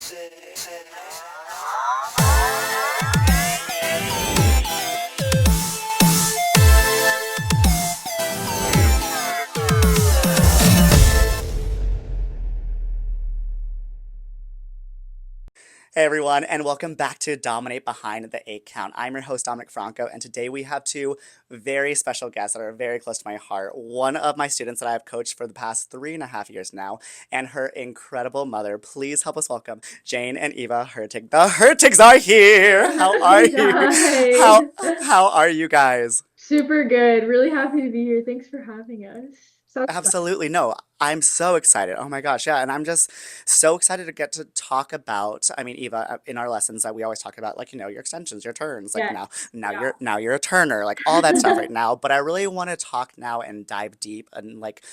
Hey everyone, and welcome back to Dominate Behind the Eight Count. I'm your host, Dominic Franco, and today we have two very special guests that are very close to my heart. One of my students that I have coached for the past 3.5 years now, and her incredible mother. Please help us welcome Jane and Eva Hurtig. The Hurtigs are here! How are you? Hi. How are you guys? Super good. Really happy to be here. Thanks for having us. So excited. Absolutely. No, I'm so excited. Oh my gosh. Yeah. And I'm just so excited to get to talk about, I mean, Eva, in our lessons that we always talk about, like, your extensions, your turns, like Yes. now you're a turner, like all that stuff right now. But I really want to talk now and dive deep and like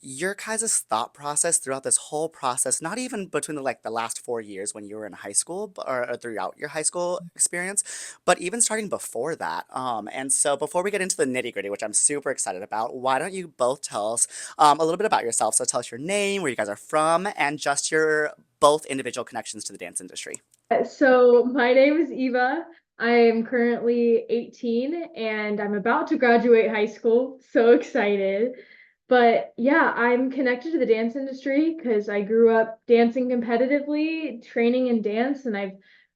your guys' thought process throughout this whole process, not even between the last 4 years when you were in high school, or throughout your high school experience, but even starting before that. And so before we get into the nitty gritty, which I'm super excited about, why don't you both tell us a little bit about yourself? So tell us your name, where you guys are from, and just your both individual connections to the dance industry. So my name is Eva. I am currently 18 and I'm about to graduate high school. So excited. But yeah, I'm connected to the dance industry because I grew up dancing competitively, training in dance, and I've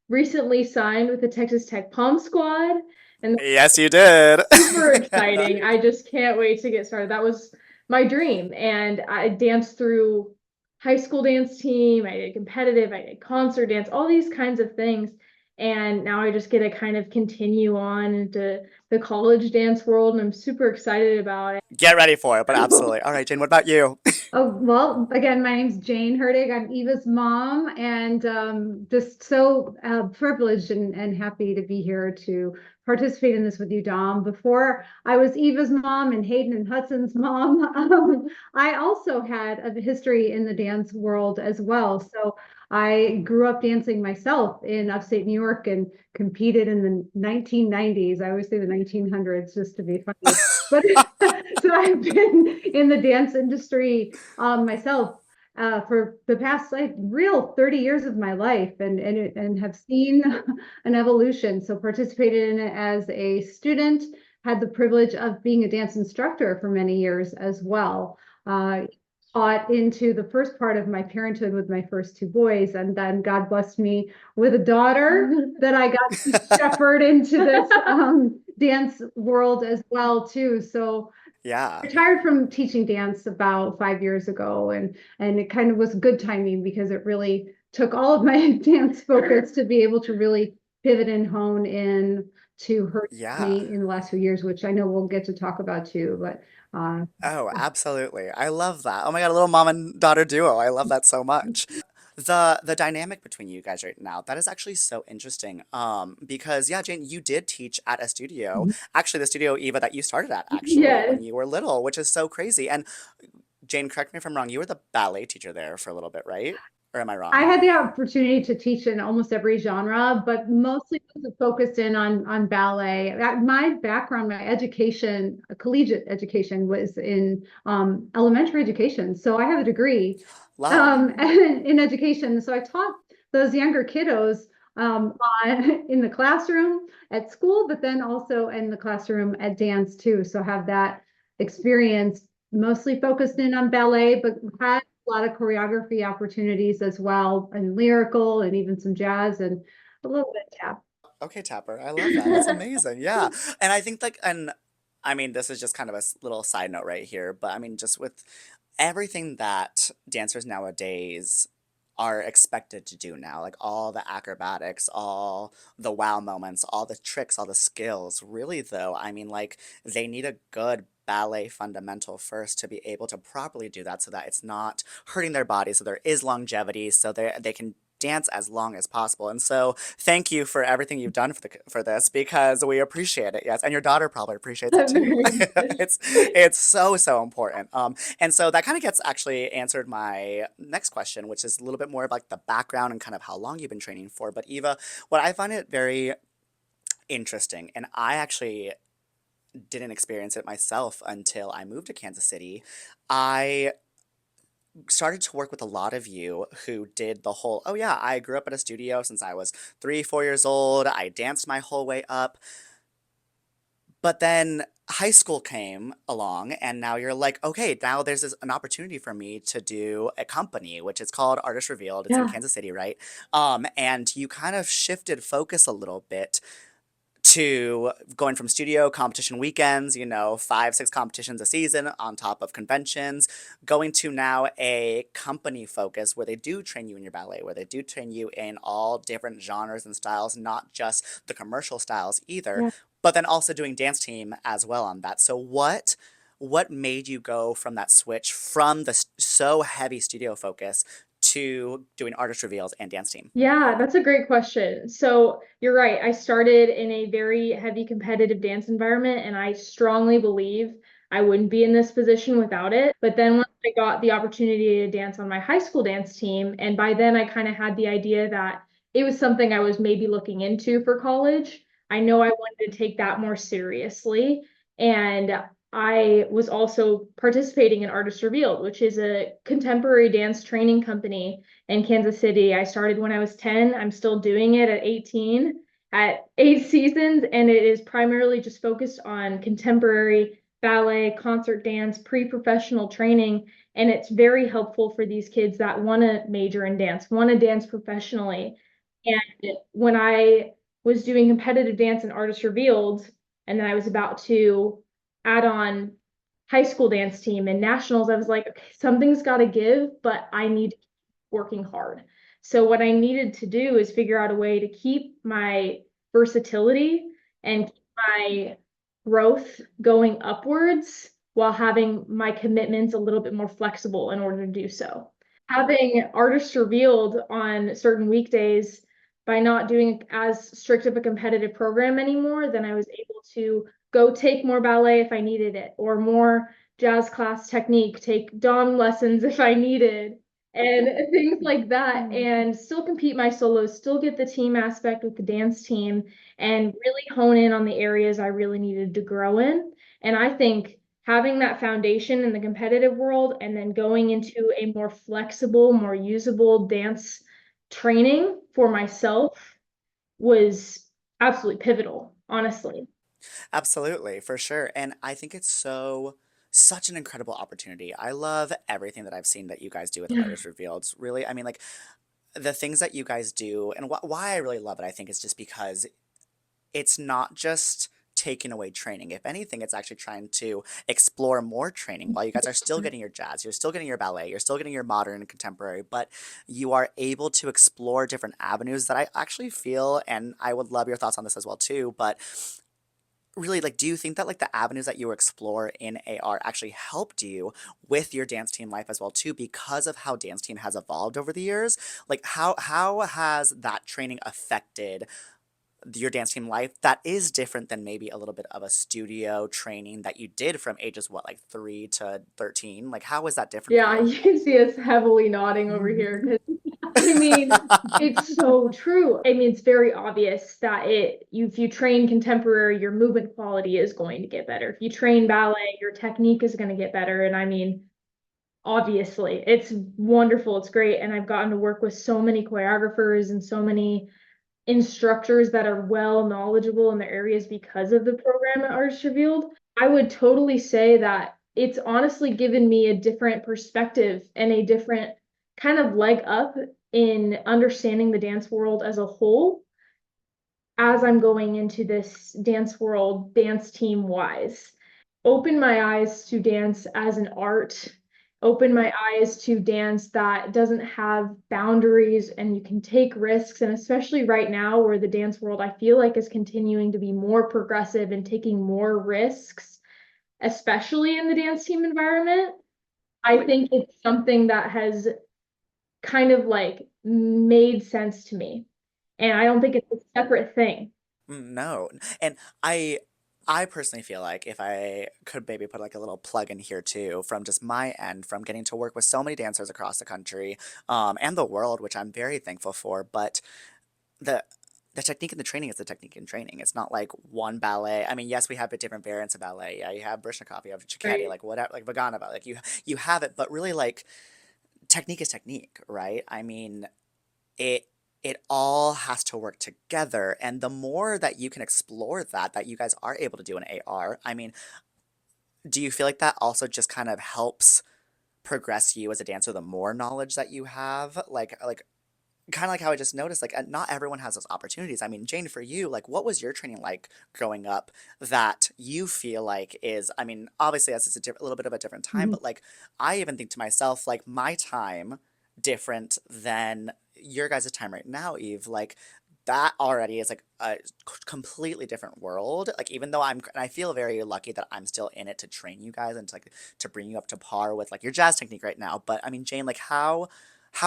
recently signed with the Texas Tech Pom Squad. And Yes, you did. super exciting. I just can't wait to get started. That was my dream. And I danced through high school dance team, I did competitive, I did concert dance, all these kinds of things. And now I just get to kind of continue on into the college dance world, and I'm super excited about it. Get ready for it, but absolutely. All right, Jane, what about you? Oh, well, again, my name's Jane Hurtig. I'm Eva's mom, and just so privileged and happy to be here to participate in this with you, Dom. Before I was Eva's mom and Hayden and Hudson's mom, I also had a history in the dance world as well. So I grew up dancing myself in upstate New York and competed in the 1990s. I always say the 1900s just to be funny. But so I've been in the dance industry myself for the past like real 30 years of my life and have seen an evolution. So participated in it as a student, had the privilege of being a dance instructor for many years as well. Taught into the first part of my parenthood with my first two boys, and then God blessed me with a daughter that I got to shepherd into this dance world as well too. So Yeah. retired from teaching dance about 5 years ago, and it kind of was good timing because it really took all of my dance focus to be able to really pivot and hone in to her Yeah. journey in the last few years, which I know we'll get to talk about too. But Oh, absolutely. I love that. Oh my God, a little mom and daughter duo. I love that so much. The dynamic between you guys right now, that is actually so interesting. Because yeah, Jane, you did teach at a studio, actually the studio Eva that you started at actually Yes. when you were little, which is so crazy. And Jane, correct me if I'm wrong, you were the ballet teacher there for a little bit, right? Or am I I wrong? had the opportunity to teach in almost every genre, but mostly focused in on ballet. My background, my education, collegiate education, was in elementary education. So I have a degree Love. in education. So I taught those younger kiddos in the classroom at school, but then also in the classroom at dance too. So have that experience mostly focused in on ballet, but had a lot of choreography opportunities as well, and lyrical, and even some jazz and a little bit of tap. Okay, Tapper. I love that. That's amazing. Yeah. And I think like and I mean this is just kind of a little side note right here, but I mean just with everything that dancers nowadays are expected to do now, like all the acrobatics, all the wow moments, all the tricks, all the skills. Really though, I mean like they need a good ballet fundamental first to be able to properly do that so that it's not hurting their body, so there is longevity, so they can dance as long as possible. And so thank you for everything you've done for this because we appreciate it. Yes, and your daughter probably appreciates it too. Very good. It's so important. And so that kind of gets actually answered my next question, which is a little bit more of like the background and kind of how long you've been training for. But Eva, what I find it very interesting, and I actually didn't experience it myself until I moved to Kansas City. I started to work with a lot of you who did the whole, oh yeah, I grew up in a studio since I was 3, 4 years old. I danced my whole way up. But then high school came along, and now you're like, okay, now there's an opportunity for me to do a company, which is called Artist Revealed. It's in Yeah. Kansas City, right? And you kind of shifted focus a little bit to going from studio competition weekends, 5, 6 competitions a season on top of conventions, going to now a company focus where they do train you in your ballet, where they do train you in all different genres and styles, not just the commercial styles either, Yeah. but then also doing dance team as well on that. So what made you go from that switch from the so heavy studio focus to doing artist reveals and dance team? Yeah, that's a great question. So you're right. I started in a very heavy competitive dance environment, and I strongly believe I wouldn't be in this position without it. But then once I got the opportunity to dance on my high school dance team, and by then I kind of had the idea that it was something I was maybe looking into for college. I know I wanted to take that more seriously. And I was also participating in Artist Revealed, which is a contemporary dance training company in Kansas City. I started when I was 10. I'm still doing it at 18 at 8 seasons, and it is primarily just focused on contemporary ballet, concert dance, pre-professional training. And it's very helpful for these kids that want to major in dance, want to dance professionally. And when I was doing competitive dance and Artist Revealed, and then I was about to add on high school dance team and nationals, I was like, okay, something's got to give, but I need working hard. So what I needed to do is figure out a way to keep my versatility and keep my growth going upwards while having my commitments a little bit more flexible in order to do so. Having artists revealed on certain weekdays by not doing as strict of a competitive program anymore, then I was able to go take more ballet if I needed it, or more jazz class technique, take dawn lessons if I needed, and things like that, and still compete my solos, still get the team aspect with the dance team, and really hone in on the areas I really needed to grow in. And I think having that foundation in the competitive world and then going into a more flexible, more usable dance training for myself was absolutely pivotal, honestly. Absolutely, for sure. And I think it's such an incredible opportunity. I love everything that I've seen that you guys do with Yeah. Artist Revealed. Really, I mean, like the things that you guys do, and why I really love it, I think, is just because it's not just taking away training. If anything, it's actually trying to explore more training while you guys are still getting your jazz, you're still getting your ballet, you're still getting your modern and contemporary, but you are able to explore different avenues that I actually feel, and I would love your thoughts on this as well too, but really, like, do you think that like the avenues that you explore in AR actually helped you with your dance team life as well too, because of how dance team has evolved over the years? Like, how has that training affected your dance team life that is different than maybe a little bit of a studio training that you did from ages what, like 3 to 13? Like, how was that different for Yeah, you? you can see us heavily nodding over here because I mean, it's so true. I mean, it's very obvious that if you train contemporary, your movement quality is going to get better. If you train ballet, your technique is going to get better. And I mean, obviously, it's wonderful. It's great. And I've gotten to work with so many choreographers and so many instructors that are well knowledgeable in their areas because of the program at Arts Revealed. I would totally say that it's honestly given me a different perspective and a different kind of leg up in understanding the dance world as a whole as I'm going into this dance world, dance team wise. Open my eyes to dance as an art, open my eyes to dance that doesn't have boundaries and you can take risks. And especially right now, where the dance world I feel like is continuing to be more progressive and taking more risks, especially in the dance team environment. I think it's something that has kind of like made sense to me. And I don't think it's a separate thing. No. And I personally feel like if I could maybe put like a little plug in here too, from just my end, from getting to work with so many dancers across the country, and the world, which I'm very thankful for, but the the technique and the training is the technique and training. It's not like one ballet. I mean, yes, we have different variants of ballet. Yeah, you have Brishnikov, you have Cicchetti, Right. like whatever, like Vagana ballet. Like you have it, but really like technique is technique, right? I mean, it it all has to work together, and the more that you can explore that you guys are able to do in AR, I mean, do you feel like that also just kind of helps progress you as a dancer the more knowledge that you have? Like kind of like how I just noticed, like, not everyone has those opportunities. I mean, Jane, for you, like, what was your training like growing up that you feel like is, I mean, obviously, as it's a little bit of a different time, Mhm. but like, I even think to myself, like, my time different than your guys' time right now, Eve. Like, that already is like a completely different world. Like, even though and I feel very lucky that I'm still in it to train you guys and to like to bring you up to par with like your jazz technique right now. But I mean, Jane, like, how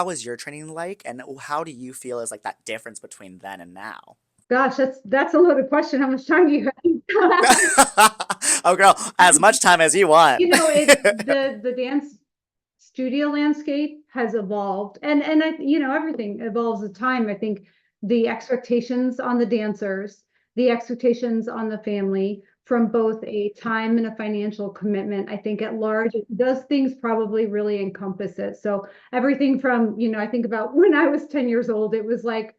is your training like, and how do you feel is like that difference between then and now? Gosh, that's a loaded question. How much time do you have? Oh, girl, as much time as you want. The dance studio landscape has evolved, and everything evolves with time. I think the expectations on the dancers, the expectations on the family, from both a time and a financial commitment, I think at large, those things probably really encompass it. So everything from, I think about when I was 10 years old, it was like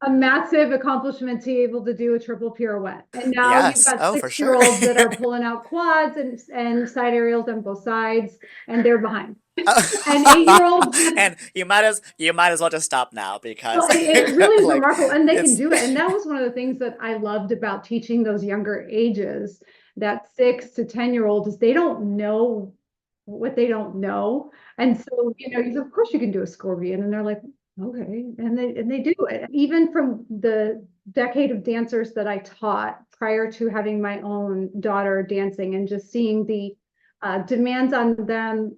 a massive accomplishment to be able to do a triple pirouette. And now you've Yes. got Oh, for sure. six-year-olds that are pulling out quads and side aerials on both sides, and they're behind. And 8-year-olds that, And you might as well just stop now because well, it really is like remarkable, and they can it's do it. And that was one of the things that I loved about teaching those younger ages, that 6 to 10-year-olds, is they don't know what they don't know. And so, of course you can do a scorpion, and they're like, okay, and they do it. Even from the decade of dancers that I taught prior to having my own daughter dancing, and just seeing the demands on them,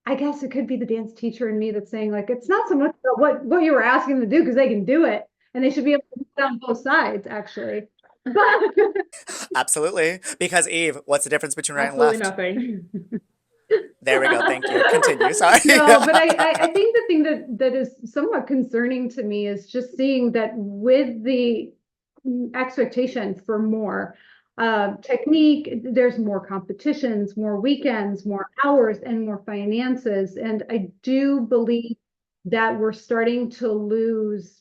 I guess it could be the dance teacher in me that's saying, like, it's not so much about what you were asking them to do, because they can do it, and they should be able to do it on both sides, actually. But absolutely because Eve, what's the difference between right and Absolutely left? nothing. There we go. Thank you. Continue. Sorry. no, but I think the thing that is somewhat concerning to me is just seeing that with the expectation for more technique, there's more competitions, more weekends, more hours, and more finances. And I do believe that we're starting to lose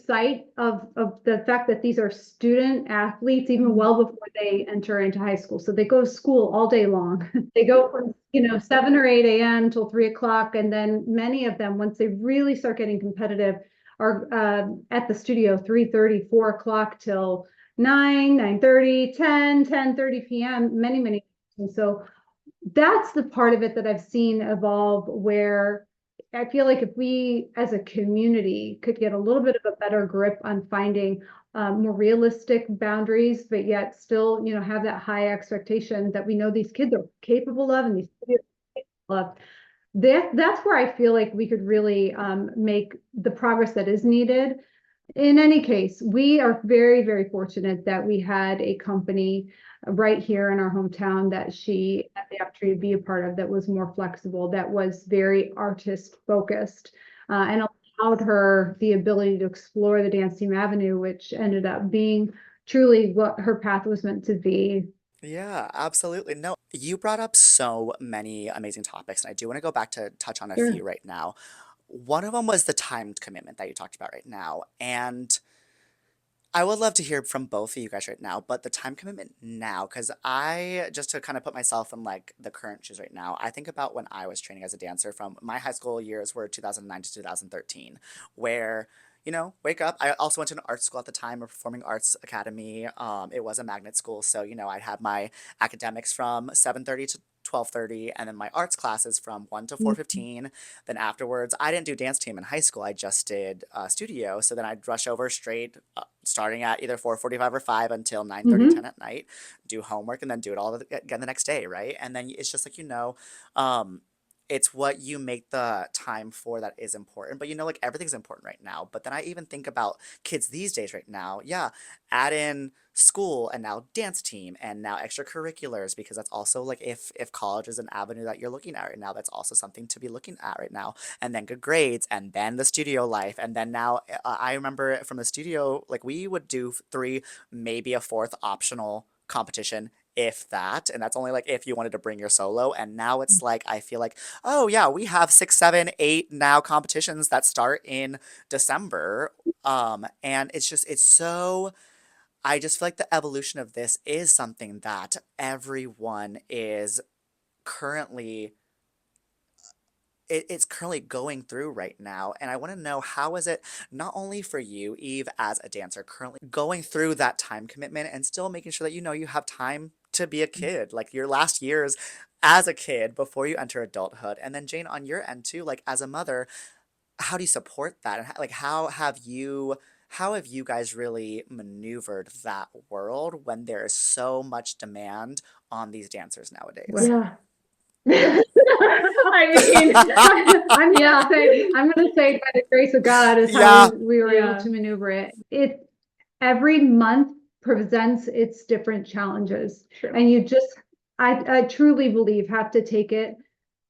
sight of the fact that these are student athletes even well before they enter into high school. So they go to school all day long. They go from 7 or 8 a.m. till 3 o'clock, and then many of them, once they really start getting competitive, are at the studio 3:30, 4 o'clock till 9, 9:30, 10, 10:30 p.m. Many. And so that's the part of it that I've seen evolve, where I feel like if we as a community could get a little bit of a better grip on finding more realistic boundaries, but yet still, have that high expectation that we know these kids are capable of, and these kids are capable of. That's where I feel like we could really make the progress that is needed. In any case, we are very, very fortunate that we had a company right here in our hometown that she had the opportunity to be a part of, that was more flexible, that was very artist focused, and allowed her the ability to explore the dance team avenue, which ended up being truly what her path was meant to be. Yeah, absolutely. No, you brought up so many amazing topics, and I do want to go back to touch on a Sure. few right now. One of them was the time commitment that you talked about right now, and I would love to hear from both of you guys right now, but the time commitment now, because just to kind of put myself in like the current shoes right now, I think about when I was training as a dancer from my high school years were 2009 to 2013, where, wake up. I also went to an art school at the time, a performing arts academy. It was a magnet school, so, I had my academics from 7:30 to 12:30, and then my arts classes from 1 to 4:15. Then afterwards, I didn't do dance team in high school. I just did studio. So then I'd rush over straight, starting at either 4:45 or 5 until 9:30, 10 Mm-hmm. at night, do homework, and then do it all again the next day, right? And then it's just like, um, it's what you make the time for that is important. But like everything's important right now. But then I even think about kids these days right now. Yeah, add in school and now dance team and now extracurriculars, because that's also like if college is an avenue that you're looking at right now, that's also something to be looking at right now. And then good grades, and then the studio life, and then now I remember from the studio, like we would do three, maybe a fourth optional competition if that, and that's only like if you wanted to bring your solo. And now it's like I feel like, oh yeah, we have 6, 7, 8 now competitions that start in December. And it's just it's so I just feel like the evolution of this is something that everyone is currently it's currently going through right now. And I want to know, how is it not only for you, Eve, as a dancer, currently going through that time commitment and still making sure that you know you have time to be a kid, like your last years as a kid before you enter adulthood. And then Jane, on your end too, like as a mother, how do you support that? And like how have you guys really maneuvered that world when there is so much demand on these dancers nowadays? Yeah. I mean, yeah, I'm gonna say by the grace of God is how Yeah. we were able yeah, to maneuver it. Every month presents its different challenges. true. And you just, I truly believe, have to take it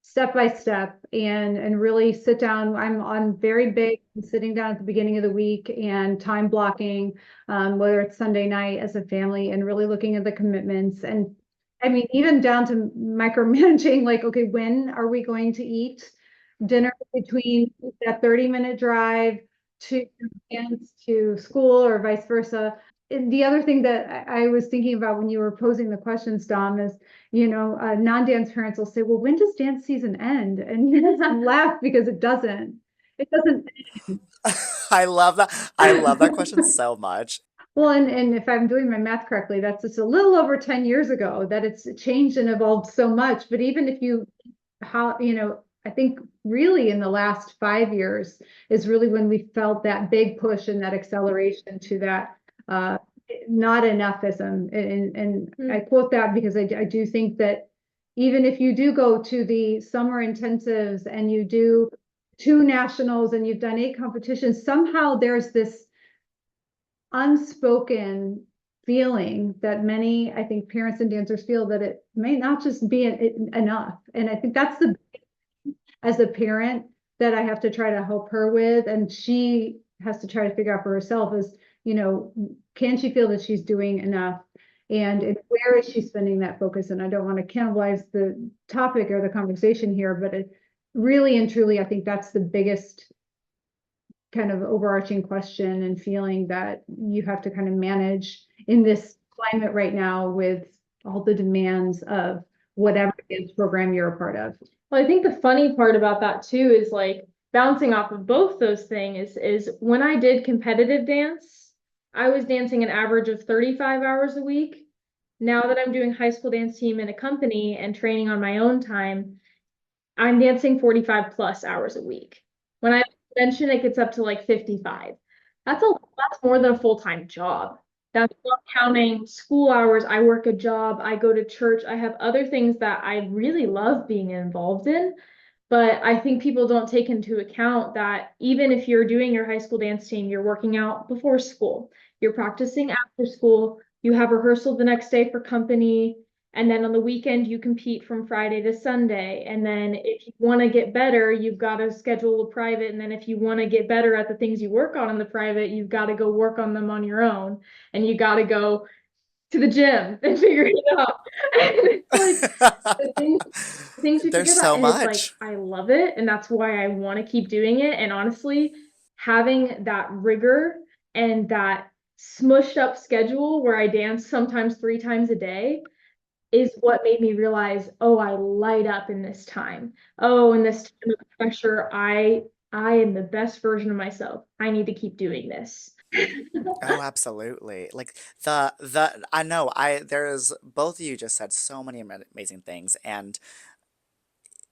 step by step and really sit down. I'm very big on sitting down at the beginning of the week and time blocking, whether it's Sunday night as a family, and really looking at the commitments. And I mean, even down to micromanaging, like, okay, when are we going to eat dinner between that 30-minute drive to dance to school or vice versa? And the other thing that I was thinking about when you were posing the questions, Dom, is, non-dance parents will say, well, when does dance season end? And you just laugh because it doesn't. It doesn't. I love that. I love that question so much. Well, and if I'm doing my math correctly, that's just a little over 10 years ago that it's changed and evolved so much. But even if you, I think really in the last 5 years is really when we felt that big push and that acceleration to that not enoughism. And I quote that because I do think that even if you do go to the summer intensives and you do 2 nationals and you've done 8 competitions, somehow there's this unspoken feeling that many, I think, parents and dancers feel that it may not just be enough. And I think that's as a parent, that I have to try to help her with. And she has to try to figure out for herself is, can she feel that she's doing enough? And where is she spending that focus? And I don't want to cannibalize the topic or the conversation here, but it really and truly, I think that's the biggest kind of overarching question and feeling that you have to kind of manage in this climate right now with all the demands of whatever dance program you're a part of. Well, I think the funny part about that too is like bouncing off of both those things is when I did competitive dance, I was dancing an average of 35 hours a week. Now that I'm doing high school dance team in a company and training on my own time, I'm dancing 45 plus hours a week. When I mention it gets up to like 55. That's more than a full-time job. That's not counting school hours. I work a job, I go to church, I have other things that I really love being involved in. But I think people don't take into account that even if you're doing your high school dance team, you're working out before school, you're practicing after school, you have rehearsal the next day for company, and then on the weekend you compete from Friday to Sunday. And then if you want to get better, you've got to schedule a private. And then if you want to get better at the things you work on in the private, you've got to go work on them on your own. And you got to go to the gym and figure it out. And it's like the things you There's forget about. so And it's like, much. I love it. And that's why I want to keep doing it. And honestly, having that rigor and that smushed up schedule where I dance sometimes 3 times a day is what made me realize, oh, I light up in this time. Oh, in this time of pressure, I am the best version of myself. I need to keep doing this. Oh, absolutely. Like the I know I there's both of you just said so many amazing things. And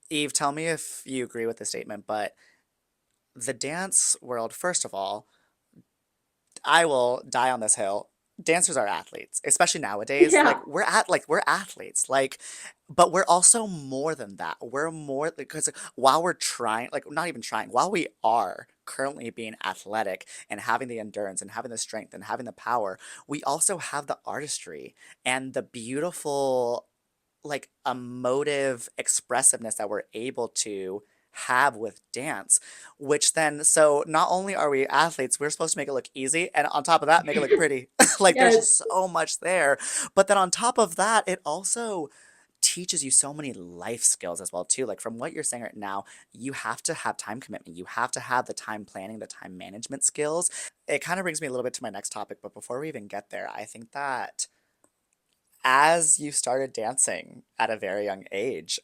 Eve, tell me if you agree with the statement, but the dance world, first of all, I will die on this hill. Dancers are athletes, especially nowadays. Yeah. Like we're athletes. Like, but we're also more than that. We're more because while we're trying, like not even trying, while we are currently being athletic and having the endurance and having the strength and having the power, we also have the artistry and the beautiful like emotive expressiveness that we're able to have with dance, which then, so not only are we athletes, we're supposed to make it look easy, and on top of that, make it look pretty. Like there's Yes. just so much there. But then on top of that, it also teaches you so many life skills as well too. Like from what you're saying right now, you have to have time commitment. You have to have the time planning, the time management skills. It kind of brings me a little bit to my next topic, but before we even get there, I think that as you started dancing at a very young age,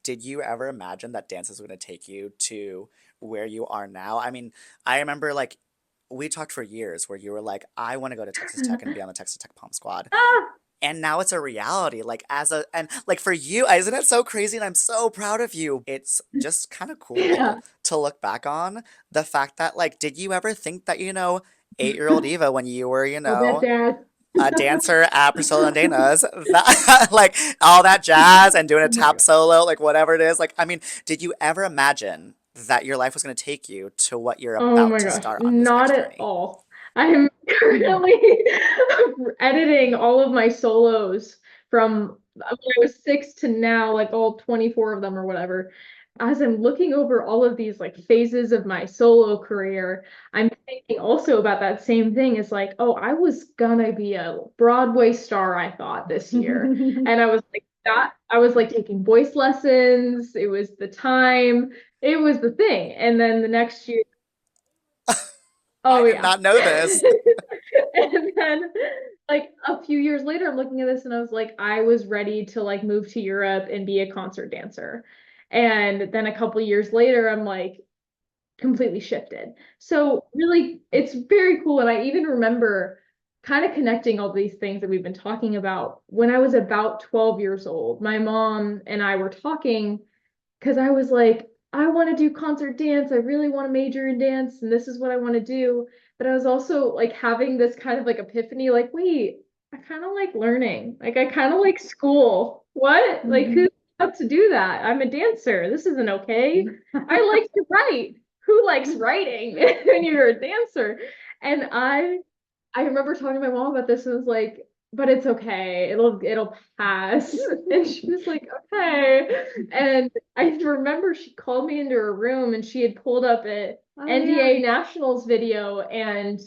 did you ever imagine that dance is going to take you to where you are now? I mean, I remember like we talked for years where you were like, I want to go to Texas Tech and be on the Texas Tech Pom Squad. Ah, And now it's a reality. Like as a and like for you, isn't it so crazy? And I'm so proud of you. It's just kind of yeah. cool to look back on the fact that like, did you ever think that, 8-year-old Eva when you were, All that jazz. a dancer at Priscilla and Dana's, that like all that jazz and doing a Oh my tap God. solo, like whatever it is. Like, I mean, did you ever imagine that your life was going to take you to what you're Oh about my to gosh, start on this not next at journey? all. I am currently editing all of my solos from when I was 6 to now, like all 24 of them or whatever. As I'm looking over all of these like phases of my solo career, I'm thinking also about that same thing. It's like, oh, I was gonna be a Broadway star, I thought this year. And I was like that, I was like taking voice lessons. It was the time, it was the thing. And then the next year, I oh did yeah. not know this. And then like a few years later, I'm looking at this and I was like, I was ready to like move to Europe and be a concert dancer. And then a couple years later, I'm like completely shifted. So really, it's very cool. And I even remember kind of connecting all these things that we've been talking about when I was about 12 years old. My mom and I were talking because I was like, I want to do concert dance. I really want to major in dance, and this is what I want to do. But I was also like having this kind of like epiphany, like, wait, I kind of like learning. Like, I kind of like school. What? Like, who's up to do that? I'm a dancer. This isn't okay. I like to write. Who likes writing when you're a dancer? And I remember talking to my mom about this and was like, but it's okay. It'll pass. And she was like, okay. And I remember she called me into her room and she had pulled up a Oh yeah. NDA Nationals video and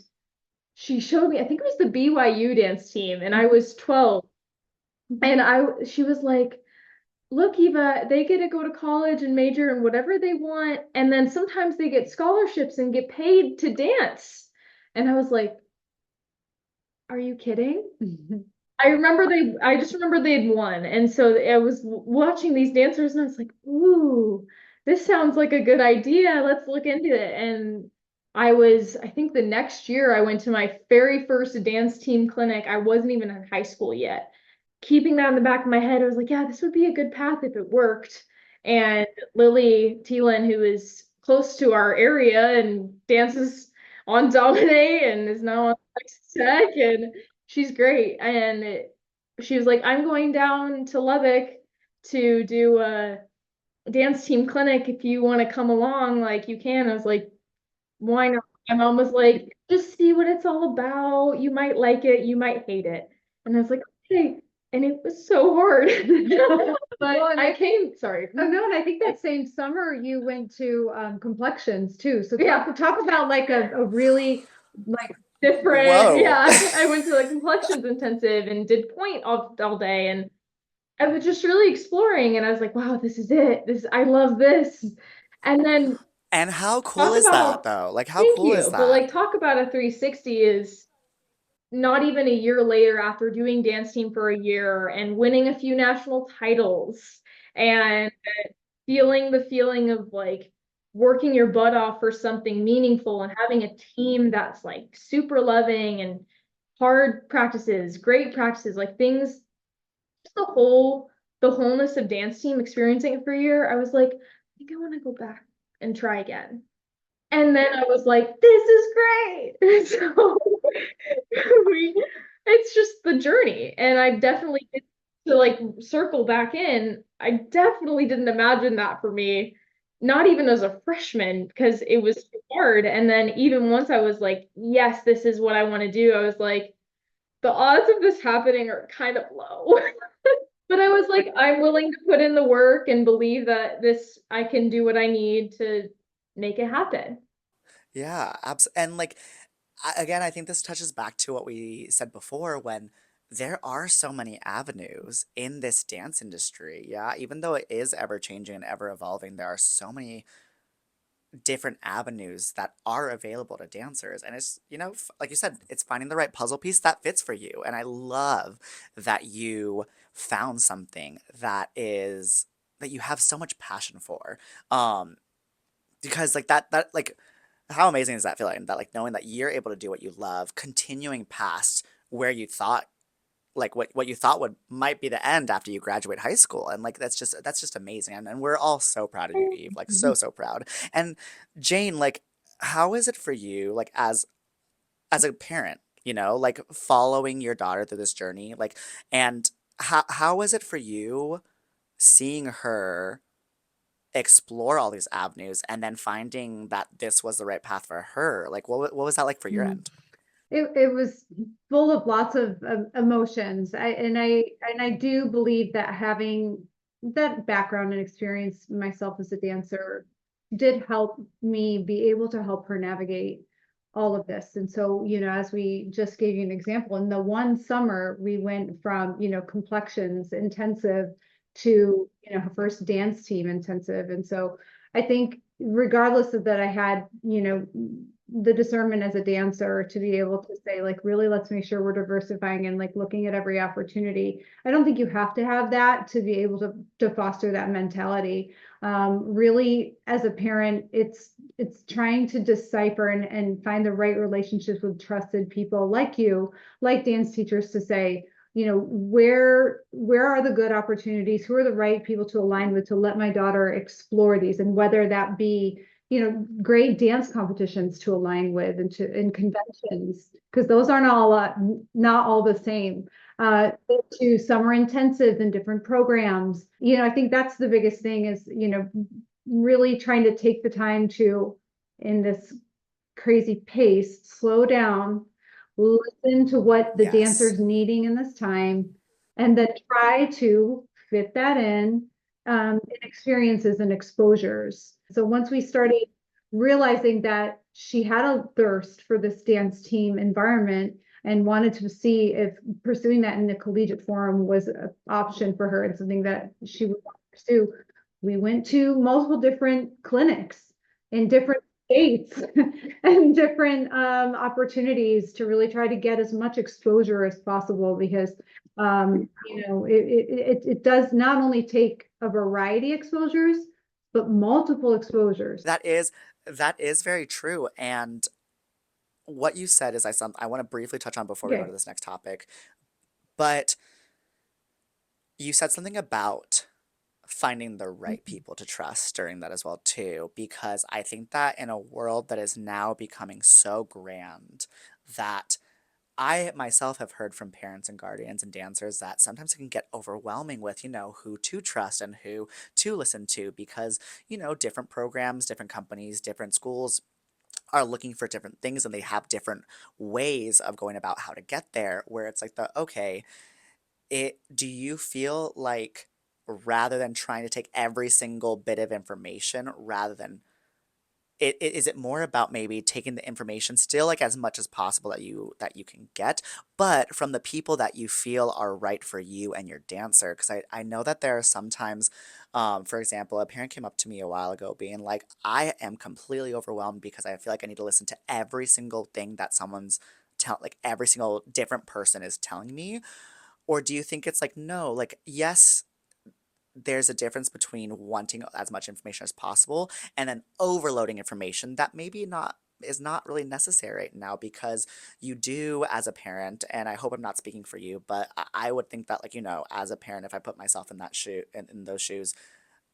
she showed me, I think it was the BYU dance team, and I was 12. And she was like, look, Eva, they get to go to college and major in whatever they want, and then sometimes they get scholarships and get paid to dance. And I was like, are you kidding? I just remember they had won. And so I was watching these dancers and I was like, ooh, this sounds like a good idea. Let's look into it. And I think the next year I went to my very first dance team clinic. I wasn't even in high school yet. Keeping that in the back of my head, I was like, yeah, this would be a good path if it worked. And Lily Thielen, who is close to our area and dances on Domine and is now on Texas Tech, and she's great. And she was like, I'm going down to Lubbock to do a dance team clinic. If you want to come along, like you can. I was like, why not? My mom was like, just see what it's all about. You might like it, you might hate it. And I was like, okay. And it was so hard. But Well, and I came, sorry. oh no, and I think that same summer you went to complexions too. So Yeah. talk about like a really like Different. Whoa. Yeah. I went to like complexions intensive and did point all day. And I was just really exploring. And I was like, wow, this is it. I love this. And then And how cool talk is that about, though? Like how thank cool you. is But that? like, talk about a 360 is not even a year later after doing dance team for a year and winning a few national titles and feeling the feeling of like working your butt off for something meaningful and having a team that's like super loving and hard practices, great practices, like things, just the wholeness of dance team, experiencing it for a year, I was like, I think I want to go back and try again. And then I was like, this is great. So it's just the journey. And I definitely, to like circle back in, I definitely didn't imagine that for me, not even as a freshman, because it was too hard. And then even once I was like, yes, this is what I want to do, I was like, the odds of this happening are kind of low. But I was like, I'm willing to put in the work and believe that I can do what I need to make it happen. Yeah, and like again, I think this touches back to what we said before when there are so many avenues in this dance industry. Yeah, even though it is ever changing and ever evolving, there are so many different avenues that are available to dancers. And it's, like you said, it's finding the right puzzle piece that fits for you. And I love that you found something that you have so much passion for. Um, because like that like how amazing is that feeling that like knowing that you're able to do what you love, continuing past where you thought like what you thought would might be the end after you graduate high school, and like that's just amazing, and we're all so proud of you, Eve, like so proud. And Jane, like how is it for you, like as a parent, like following your daughter through this journey, like, and how is it for you seeing her explore all these avenues and then finding that this was the right path for her? Like what was that like for your Mm. end? It was full of lots of emotions. I do believe that having that background and experience myself as a dancer did help me be able to help her navigate all of this. And so, as we just gave you an example, in the one summer we went from, complexions intensive to, her first dance team intensive. And so I think regardless of that, I had, the discernment as a dancer to be able to say, like, really, let's make sure we're diversifying and like looking at every opportunity. I don't think you have to have that to be able to foster that mentality. Really, as a parent, it's trying to decipher and find the right relationships with trusted people like you, like dance teachers, to say, where are the good opportunities, who are the right people to align with to let my daughter explore these, and whether that be, great dance competitions to align with, and conventions, because those aren't all not all the same, to summer intensives and different programs. I think that's the biggest thing is, really trying to take the time to, in this crazy pace, slow down, listen to what the Yes. dancer's needing in this time, and then try to fit that in experiences and exposures. So once we started realizing that she had a thirst for this dance team environment and wanted to see if pursuing that in the collegiate forum was an option for her and something that she would want to pursue, we went to multiple different clinics in different states and different opportunities to really try to get as much exposure as possible, because it does not only take a variety of exposures, but multiple exposures. That is very true. And what you said is I want to briefly touch on before we go to Okay. this next topic. But you said something about finding the right people to trust during that as well too, because I think that in a world that is now becoming so grand, that I myself have heard from parents and guardians and dancers that sometimes it can get overwhelming with, who to trust and who to listen to, because, different programs, different companies, different schools are looking for different things, and they have different ways of going about how to get there, where it's like okay, do you feel like rather than trying to take every single bit of information, rather than is it more about maybe taking the information still, like as much as possible that you can get, but from the people that you feel are right for you and your dancer? Because I know that there are sometimes, for example, a parent came up to me a while ago being like, I am completely overwhelmed because I feel like I need to listen to every single thing that like every single different person is telling me. Or do you think it's like, no, like, yes, there's a difference between wanting as much information as possible and then overloading information that maybe not is not really necessary right now, because you do as a parent, and I hope I'm not speaking for you, but I would think that, like, as a parent, if I put myself in that in those shoes,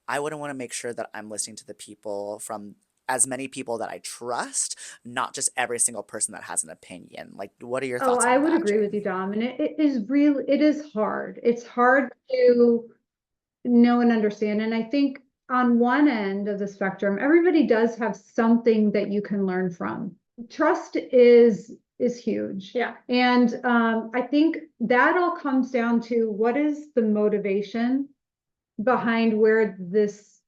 I wouldn't want to make sure that I'm listening to the people from as many people that I trust, not just every single person that has an opinion. Like, what are your Oh, thoughts I on would that, agree with Jane? you, Dom. And it is hard. It's hard to know and understand. And I think on one end of the spectrum, everybody does have something that you can learn from. Trust is is huge. Yeah. And I think that all comes down to what is the motivation behind where this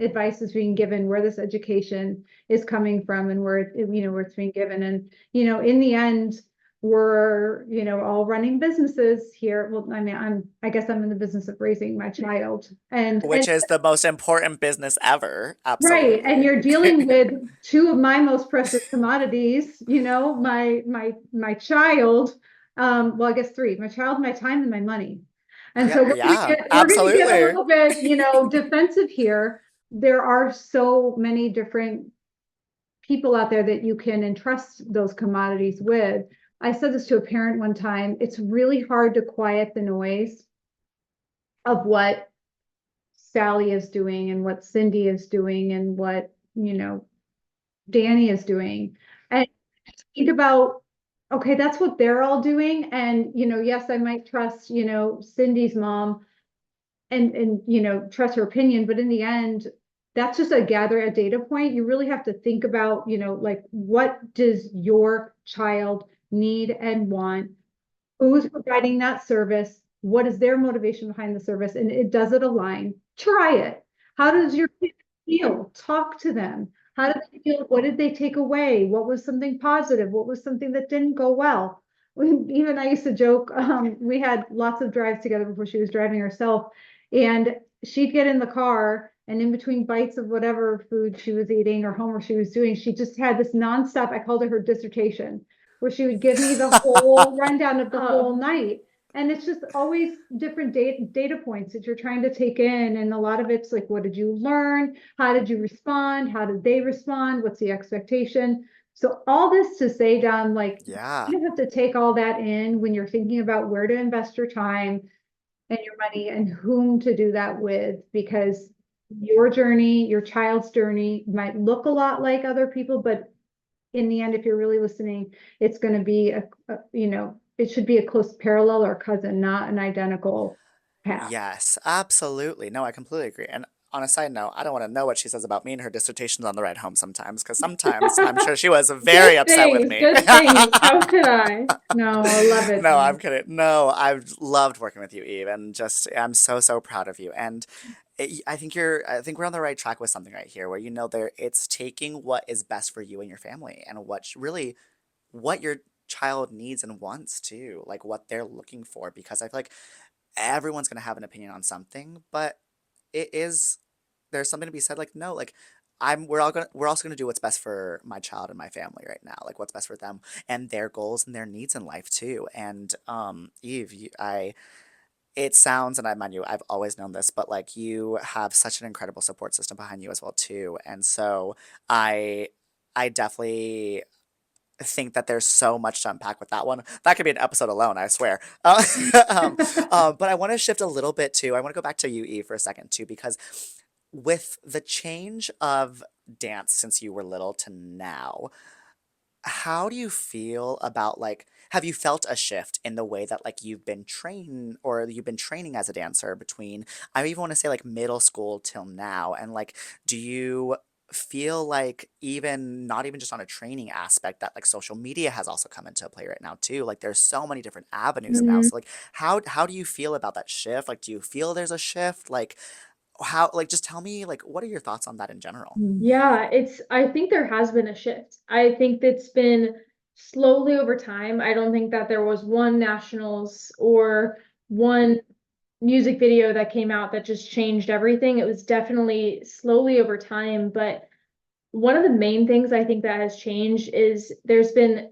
advice is being given, where this education is coming from, and where where it's being given. And in the end, we're all running businesses here. Well, I mean, I guess I'm in the business of raising my child, and Which is the most important business ever. right, and Absolutely. you're dealing with two of my most precious commodities, my child, well, I guess three, my child, my time, and my money. And Yeah, so yeah, we're gonna get a absolutely. little bit, defensive here. There are so many different people out there that you can entrust those commodities with. I said this to a parent one time. It's really hard to quiet the noise of what Sally is doing and what Cindy is doing and what, Danny is doing. And think about, okay, that's what they're all doing. And, yes, I might trust, Cindy's mom and trust her opinion, but in the end, that's just a data point. You really have to think about, like, what does your child need and want? Who's providing that service? What is their motivation behind the service? And does it align? Try it. How does your kid feel? Talk to them. How did they feel? What did they take away? What was something positive? What was something that didn't go well? Even I used to joke, we had lots of drives together before she was driving herself. And she'd get in the car, and in between bites of whatever food she was eating or homework she was doing, she just had this nonstop, I called it her dissertation, where she would give me the whole rundown of the whole night. And it's just always different data points that you're trying to take in. And a lot of it's like, what did you learn? How did you respond? How did they respond? What's the expectation? So all this to say, Dom, like, Yeah. you have to take all that in when you're thinking about where to invest your time and your money and whom to do that with, because your journey, your child's journey might look a lot like other people, but in the end, if you're really listening, it's going to be it should be a close parallel or cousin, not an identical path. Yes, absolutely. No, I completely agree. And on a side note, I don't want to know what she says about me and her dissertations on the ride home sometimes, because sometimes I'm sure she was very Good upset with things, me. good things. How could I? No, I love it. No, I'm kidding. No, I've loved working with you, Eve, and just I'm so, so proud of you. And I think we're on the right track with something right here, where it's taking what is best for you and your family, and really what your child needs and wants too, like what they're looking for, because I feel like everyone's gonna have an opinion on something, but it is there's something to be said, like, no, like we're also gonna do what's best for my child and my family right now, like what's best for them and their goals and their needs in life too. And Eve, it sounds, and I mind you, I've always known this, but like you have such an incredible support system behind you as well too. And so I I definitely think that there's so much to unpack with that one. That could be an episode alone, I swear. Um, but I want to shift a little bit too. I want to go back to you, Eve, for a second too, because with the change of dance since you were little to now, how do you feel about like, have you felt a shift in the way that like you've been training as a dancer between, I even want to say like middle school till now? And like, do you feel like even not even just on a training aspect that like social media has also come into play right now too? Like there's so many different avenues now. Mhm. So like how do you feel about that shift? Like do you feel there's a shift? Like how, like, just tell me, like, what are your thoughts on that in general? Yeah, I think there has been a shift. I think that's been slowly over time. I don't think that there was one nationals or one music video that came out that just changed everything. It was definitely slowly over time, but one of the main things I think that has changed is there's been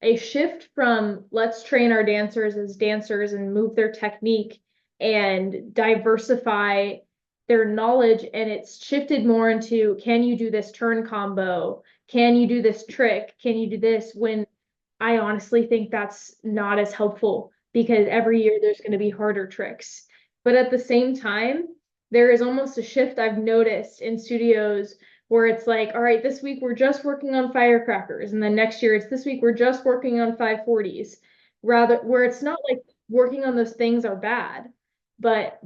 a shift from let's train our dancers as dancers and move their technique and diversify their knowledge. And it's shifted more into can you do this turn combo? Can you do this trick? Can you do this? When I honestly think that's not as helpful because every year there's going to be harder tricks. But at the same time, there is almost a shift I've noticed in studios where it's like, all right, this week we're just working on firecrackers, and then next year it's this week we're just working on 540s. Rather, where it's not like working on those things are bad, but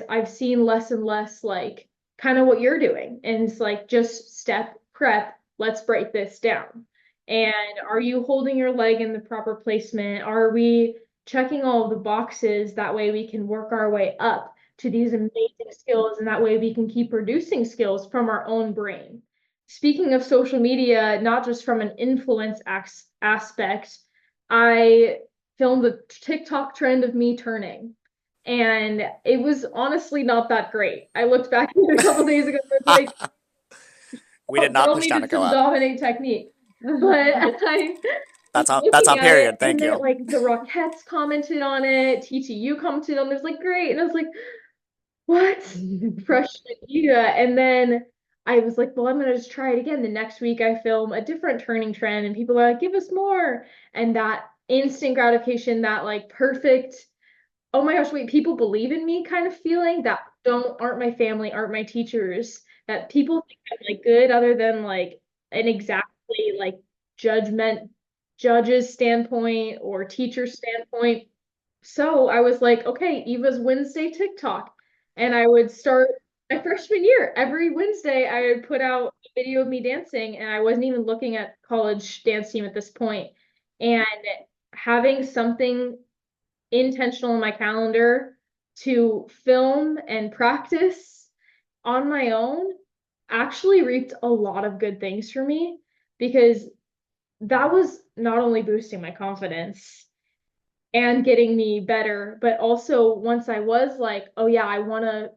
I've seen less and less like kind of what you're doing, and it's like just step prep, let's break this down. And are you holding your leg in the proper placement? Are we checking all of the boxes? That way we can work our way up to these amazing skills, and that way we can keep producing skills from our own brain. Speaking of social media, not just from an influence aspect, I filmed a TikTok trend of me turning. And it was honestly not that great. I looked back at it a couple days ago and was like, We did oh, not girl push down to needed go some up. dominate technique. But I was That's looking on at it, period. and Thank then you. like the Rockettes commented on it, TTU commented on it, was like great. And I was like, what? Freshman year. And then I was like, well, I'm gonna just try it again. The next week I film a different turning trend, and people are like, give us more. And that instant gratification, that like perfect, oh my gosh, wait, people believe in me kind of feeling that aren't my family, aren't my teachers, that people think I'm like good other than like an exactly like judgment judge's standpoint or teacher standpoint. So I was like, okay, Eva's Wednesday TikTok. And I would start my freshman year. Every Wednesday, I would put out a video of me dancing, and I wasn't even looking at college dance team at this point. And having something intentional in my calendar to film and practice on my own actually reaped a lot of good things for me, because that was not only boosting my confidence and getting me better, but also once I was like, oh yeah, I want to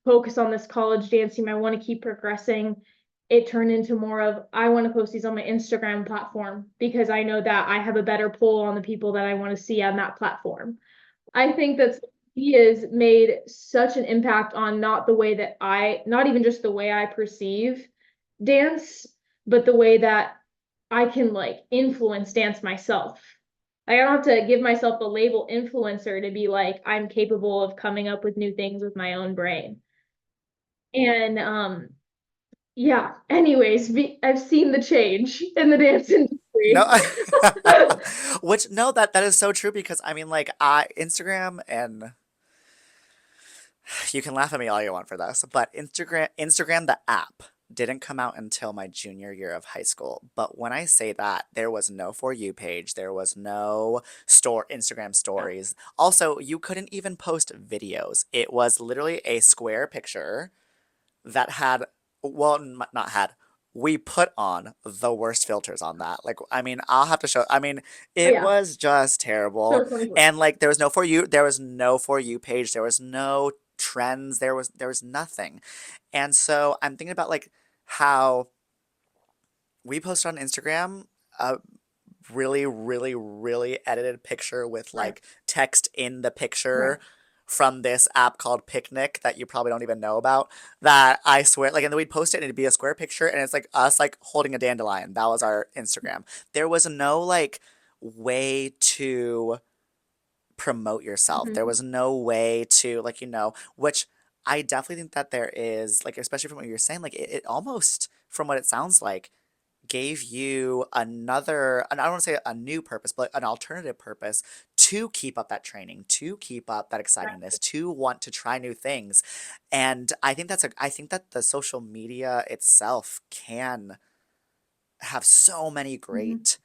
focus on this college dance team, I want to keep progressing. It turned into more of, I want to post these on my Instagram platform because I know that I have a better pull on the people that I want to see on that platform. I think that he has made such an impact on not the way that not even just the way I perceive dance, but the way that I can like influence dance myself. Like, I don't have to give myself the label influencer to be like, I'm capable of coming up with new things with my own brain. And yeah, anyways, I've seen the change in the dance No, industry. which no, that is so true because I mean, like, I Instagram and you can laugh at me all you want for this, but Instagram the app didn't come out until my junior year of high school. But when I say that, there was no For You page, there was no Instagram stories. Also, you couldn't even post videos. It was literally a square picture that had, well, not had, we put on the worst filters on that. Like, I mean, I'll have to show, I mean, Oh it yeah, was just terrible. so 24. And like, there was no For You page, there was no trends, there was nothing. And so I'm thinking about like how we posted on Instagram a really, really, really edited picture with Right, like text in the picture right. from this app called Picnic that you probably don't even know about. That I swear, like, and then we'd post it and it'd be a square picture and it's like us like holding a dandelion. That was our Instagram. There was no like way to promote yourself. There Mhm. was no way to like, which I definitely think that there is, like, especially from what you're saying, like it almost, from what it sounds like, gave you another, and I don't want to say a new purpose, but an alternative purpose to keep up that training, to keep up that excitingness, to want to try new things. And I think that the social media itself can have so many Mhm. great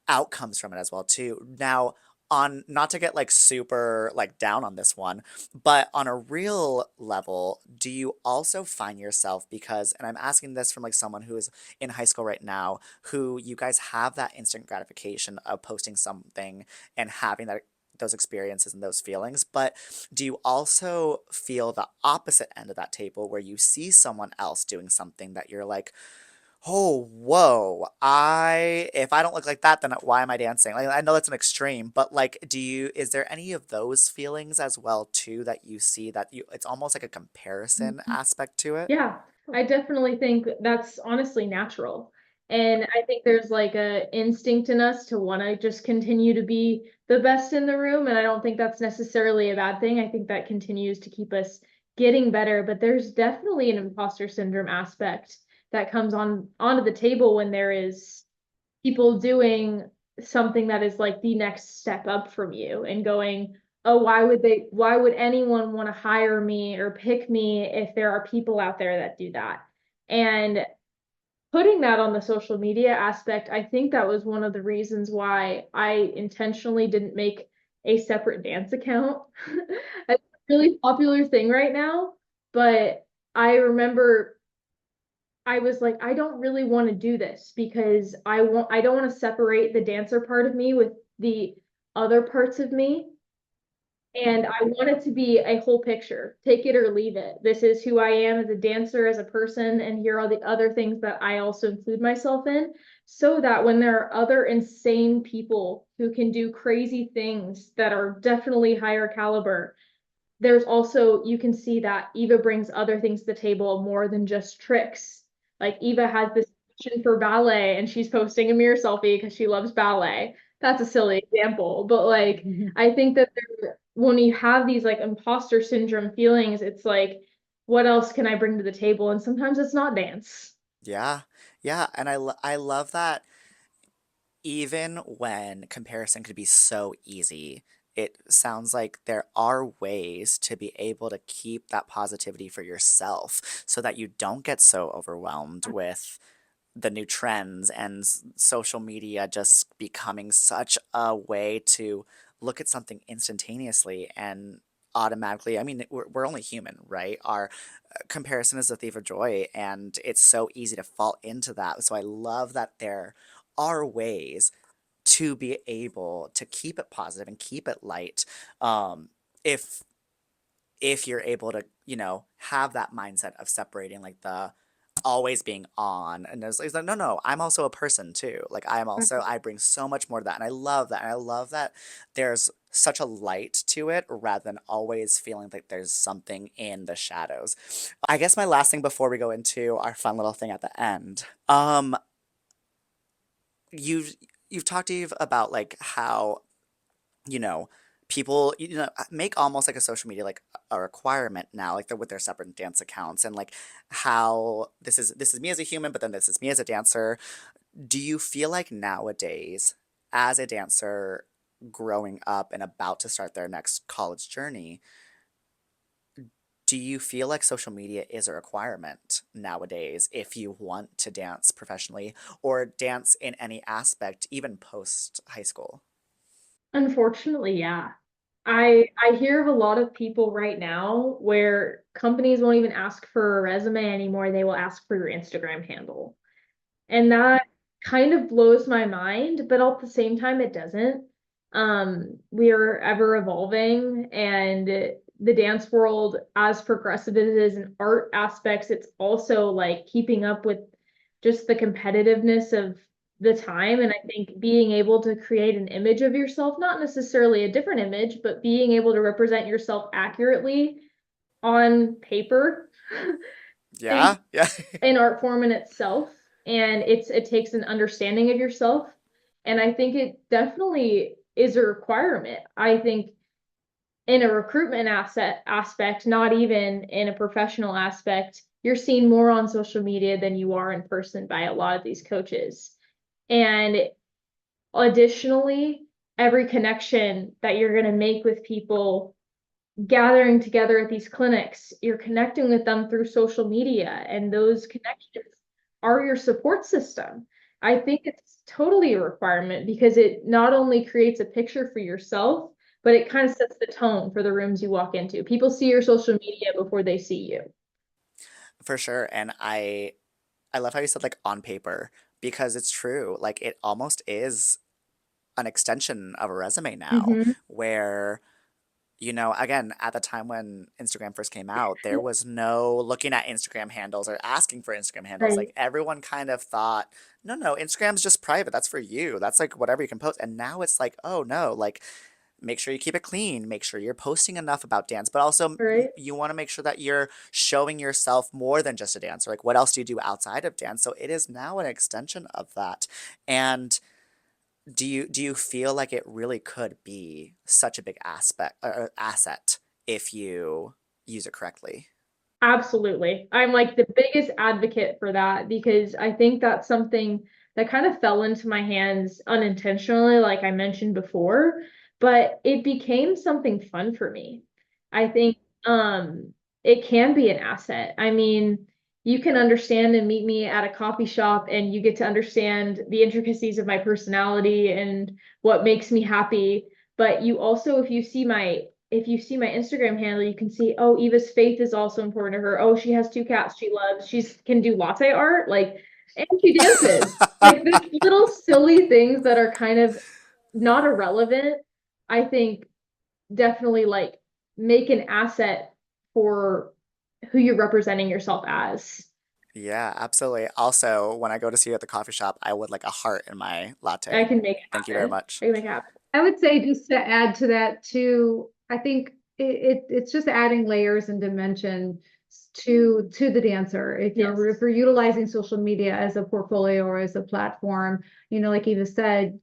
outcomes from it as well too. Now, on, not to get like super like down on this one, but on a real level, do you also find yourself, because, and I'm asking this from like someone who is in high school right now, who you guys have that instant gratification of posting something and having that, those experiences and those feelings, but do you also feel the opposite end of that table where you see someone else doing something that you're like, oh, whoa. If I don't look like that, then why am I dancing? Like, I know that's an extreme, but like, is there any of those feelings as well too that you see that it's almost like a comparison Mhm. aspect to it? Yeah, I definitely think that's honestly natural. And I think there's like a instinct in us to want to just continue to be the best in the room. And I don't think that's necessarily a bad thing. I think that continues to keep us getting better. But there's definitely an imposter syndrome aspect that comes onto the table when there is people doing something that is like the next step up from you and going, oh, why would anyone want to hire me or pick me if there are people out there that do that? And putting that on the social media aspect, I think that was one of the reasons why I intentionally didn't make a separate dance account. It's a really popular thing right now, but I remember I was like, I don't really want to do this because I don't want to separate the dancer part of me with the other parts of me. And I want it to be a whole picture. Take it or leave it. This is who I am as a dancer, as a person, and here are the other things that I also include myself in, so that when there are other insane people who can do crazy things that are definitely higher caliber, there's also, you can see that Eva brings other things to the table more than just tricks. Like Eva has this passion for ballet and she's posting a mirror selfie because she loves ballet. That's a silly example, but like I think that when you have these like imposter syndrome feelings, it's like, what else can I bring to the table? And sometimes it's not dance. Yeah. Yeah, and I love that even when comparison could be so easy, it sounds like there are ways to be able to keep that positivity for yourself so that you don't get so overwhelmed with the new trends and social media just becoming such a way to look at something instantaneously and automatically. I mean, we're only human, right? Our comparison is a thief of joy, and it's so easy to fall into that. So I love that there are ways to be able to keep it positive and keep it light. Um, if you're able to, have that mindset of separating like the always being on, and it's like, no, no, I'm also a person too. Like I bring so much more to that, and I love that. And I love that there's such a light to it rather than always feeling like there's something in the shadows. I guess my last thing before we go into our fun little thing at the end, you've you've talked, Eve, about like how you know, people, make almost like a social media like a requirement now, like they're with their separate dance accounts, and like how this is me as a human, but then this is me as a dancer. Do you feel like nowadays, as a dancer growing up and about to start their next college journey, do you feel like social media is a requirement nowadays if you want to dance professionally or dance in any aspect, even post high school? Unfortunately, yeah. I hear of a lot of people right now where companies won't even ask for a resume anymore. They will ask for your Instagram handle. And that kind of blows my mind, but at the same time, it doesn't. We are ever evolving, and the dance world, as progressive as it is in art aspects, it's also like keeping up with just the competitiveness of the time. And I think being able to create an image of yourself, not necessarily a different image, but being able to represent yourself accurately on paper is Yeah, yeah. an art form in itself, and it takes an understanding of yourself, and I think it definitely is a requirement. I think in a recruitment asset aspect, not even in a professional aspect, you're seen more on social media than you are in person by a lot of these coaches. And additionally, every connection that you're going to make with people gathering together at these clinics, you're connecting with them through social media, and those connections are your support system. I think it's totally a requirement because it not only creates a picture for yourself, but it kind of sets the tone for the rooms you walk into. People see your social media before they see you. For sure. And I love how you said like on paper because it's true. Like it almost is an extension of a resume now Mm-hmm. where, again, at the time when Instagram first came out, there was no looking at Instagram handles or asking for Instagram handles. Right. Like everyone kind of thought, no, no, Instagram's just private. That's for you. That's like whatever you can post. And now it's like, oh no, like make sure you keep it clean, make sure you're posting enough about dance, but also Right. you want to make sure that you're showing yourself more than just a dancer. Like what else do you do outside of dance? So it is now an extension of that. And do you feel like it really could be such a big aspect or asset if you use it correctly? Absolutely. I'm like the biggest advocate for that because I think that's something that kind of fell into my hands unintentionally, like I mentioned before, but it became something fun for me. I think it can be an asset. I mean, you can understand and meet me at a coffee shop and you get to understand the intricacies of my personality and what makes me happy. But you also, if you see my Instagram handle, you can see, oh, Eva's faith is also important to her. Oh, she has two cats she loves. She can do latte art, like, and she dances. Like these little silly things that are kind of not irrelevant, I think definitely like make an asset for who you're representing yourself as. Yeah, absolutely. Also, when I go to see you at the coffee shop, I would like a heart in my I latte. can make it Thank you very happen. much. I can make it happen. I would say just to add to that too, I think it's just adding layers and dimension to the dancer. Yes. If you're utilizing social media as a portfolio or as a platform, like Eva said,